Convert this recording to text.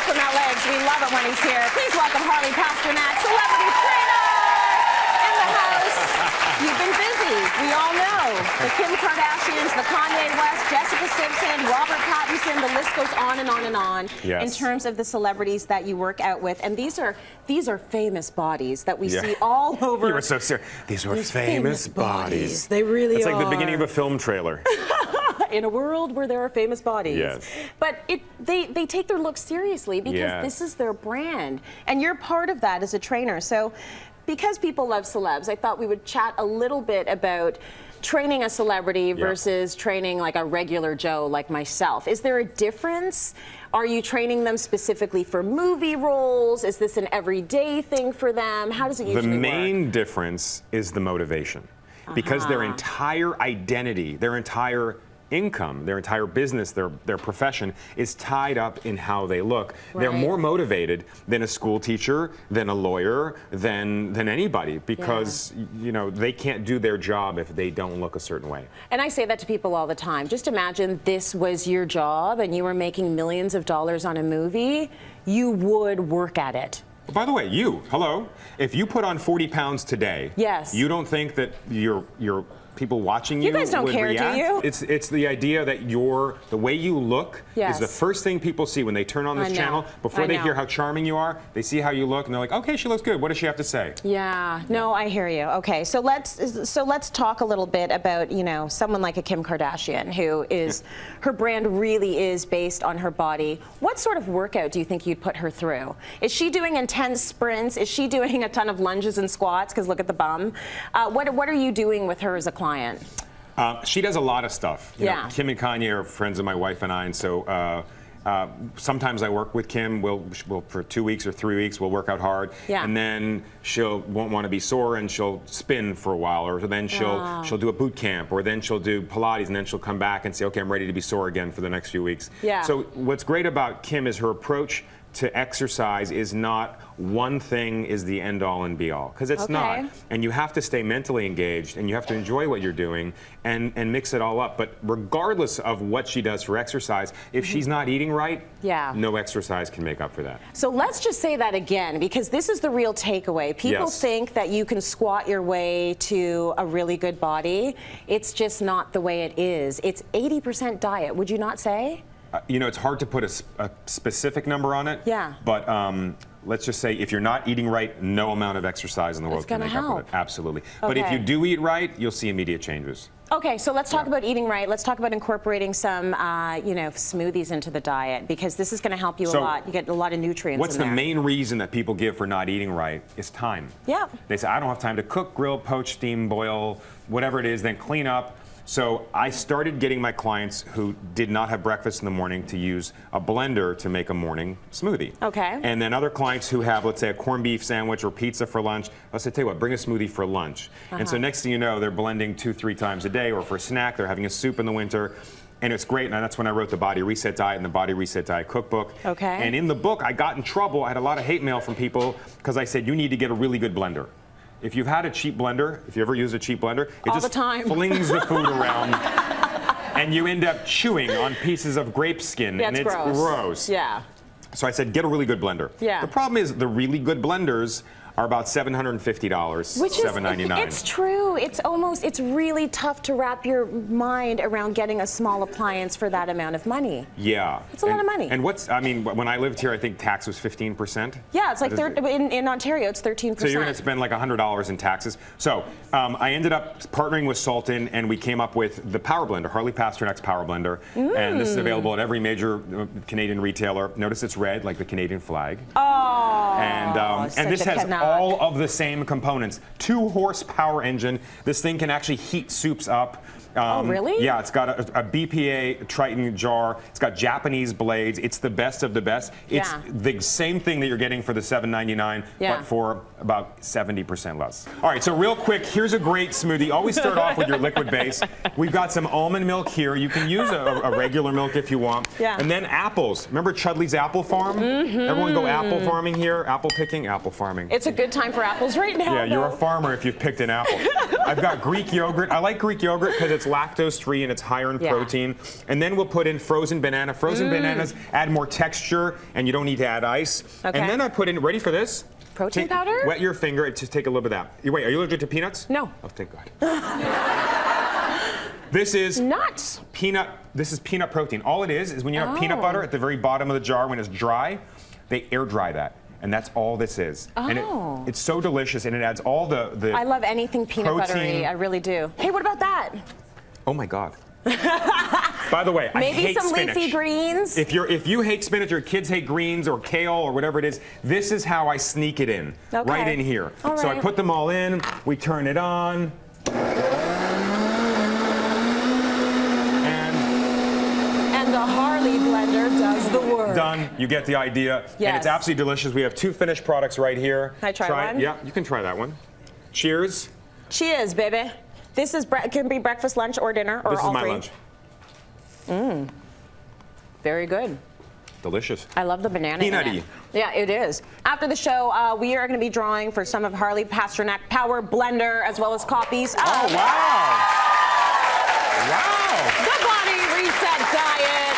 from LA. We love it when he's here. Please welcome Harley Pasternak, celebrity trainer in the house. You've been busy. We all know. The Kim Kardashians, the Kanye West, Jessica Simpson, Robert Pattinson, the list goes on and on and on in terms of the celebrities that you work out with. And these are famous bodies that we see all over. You were so serious. These were famous bodies. They really It's are. like the beginning of a film trailer. In a world where there are famous bodies. Yes. But they take their looks seriously because this is their brand. And you're part of that as a trainer. So because people love celebs, I thought we would chat a little bit about training a celebrity versus training like a regular Joe like myself. Is there a difference? Are you training them specifically for movie roles? Is this an everyday thing for them? How does it usually work? The main difference is the motivation. Because their entire identity, their entire income, their entire business, their profession is tied up in how they look. They're more motivated than a school teacher, than a lawyer, than anybody, because you know they can't do their job if they don't look a certain way. And I say that to people all the time. Just imagine this was your job and you were making millions of dollars on a movie, you would work at it. By the way, hello, if you put on 40 pounds today, you don't think that your people watching you guys don't would care, react? do you? It's the idea that the way you look is the first thing people see when they turn on this channel. Before they hear how charming you are, they see how you look and they're like, okay, she looks good. What does she have to say? Yeah, no, I hear you. Okay, so let's talk a little bit about, you know, someone like a Kim Kardashian who is, her brand really is based on her body. What sort of workout do you think you'd put her through? Is she doing intense sprints? Is she doing a ton of lunges and squats? Because look at the bum. What are you doing with her as a client? She does a lot of stuff. You know, Kim and Kanye are friends of my wife and I, and so sometimes I work with Kim. We'll for 2 weeks or 3 weeks we'll work out hard, and then won't want to be sore and she'll spin for a while, or then she'll do a boot camp, or then she'll do Pilates, and then she'll come back and say, okay, I'm ready to be sore again for the next few weeks. So what's great about Kim is her approach to exercise is not one thing is the end all and be all, because it's not. And you have to stay mentally engaged and you have to enjoy what you're doing and mix it all up. But regardless of what she does for exercise, if she's not eating right, no exercise can make up for that. So let's just say that again, because this is the real takeaway. People think that you can squat your way to a really good body. It's just not the way it is. It's 80% diet, would you not say? You know, it's hard to put a specific number on it. But let's just say if you're not eating right, no amount of exercise in the world can make up with it. Absolutely. But if you do eat right, you'll see immediate changes. Okay, so let's talk about eating right. Let's talk about incorporating some, you know, smoothies into the diet, because this is going to help you a lot. You get a lot of nutrients in there. What's the main reason that people give for not eating right is time. They say, I don't have time to cook, grill, poach, steam, boil, whatever it is, then clean up. So I started getting my clients who did not have breakfast in the morning to use a blender to make a morning smoothie. And then other clients who have, let's say, a corned beef sandwich or pizza for lunch, I said, tell you what, bring a smoothie for lunch. And so next thing you know, they're blending 2-3 times a day, or for a snack, they're having a soup in the winter. And it's great, and that's when I wrote the Body Reset Diet and the Body Reset Diet Cookbook. And in the book, I got in trouble. I had a lot of hate mail from people because I said, you need to get a really good blender. If you've had a cheap blender, if you ever use a cheap blender, it just flings the food around, and you end up chewing on pieces of grape skin, and it's gross. So I said, get a really good blender. The problem is the really good blenders are about $750, $799. It's true. It's really tough to wrap your mind around getting a small appliance for that amount of money. It's a lot of money. And I mean, when I lived here, I think tax was 15%. It's like in Ontario, it's 13%. So you're going to spend like $100 in taxes. So I ended up partnering with Sultan, and we came up with the Power Blender, Harley Pasternak's Power Blender. And this is available at every major Canadian retailer. Notice it's red, like the Canadian flag. And this has all of the same components. 2-horsepower engine. This thing can actually heat soups up. Really? Yeah, it's got a BPA Triton jar. It's got Japanese blades. It's the best of the best. It's the same thing that you're getting for the $799, but for about 70% less. All right, so real quick, here's a great smoothie. Always start off with your liquid base. We've got some almond milk here. You can use a regular milk if you want. And then apples. Remember Chudley's Apple Farm? Everyone go apple farming here. Apple picking, apple farming. It's a good time for apples right now. Yeah, you're a farmer if you've picked an apple. I've got Greek yogurt. I like Greek yogurt because it's it's lactose-free and it's higher in protein. And then we'll put in frozen banana. Frozen bananas add more texture, and you don't need to add ice. Okay. And then I put in, ready for this? Protein powder? Wet your finger, just take a little bit of that. Wait, are you allergic to peanuts? No. Oh, thank God. This is nuts. This is peanut protein. All it is when you have peanut butter at the very bottom of the jar when it's dry, they air dry that. And that's all this is. And it's so delicious, and it adds all the I love anything peanut buttery. I really do. Hey, what about that? Oh my God. By the way, I hate spinach. Maybe some leafy greens. If you hate spinach, or kids hate greens or kale or whatever it is, this is how I sneak it in. Okay. Right in here. All so right. I put them all in. We turn it on. And the Harley blender does the work. Done. You get the idea. Yes. And it's absolutely delicious. We have 2 finished products right here. Can I try one? Yeah, you can try that one. Cheers. Cheers, baby. This is can be breakfast, lunch, or dinner, or all three. This is my lunch. Very good. Delicious. I love the banana. Peanutty. Yeah, it is. After the show, we are going to be drawing for some of Harley Pasternak Power Blender, as well as copies. Oh, wow. Wow. The Body Reset Diet.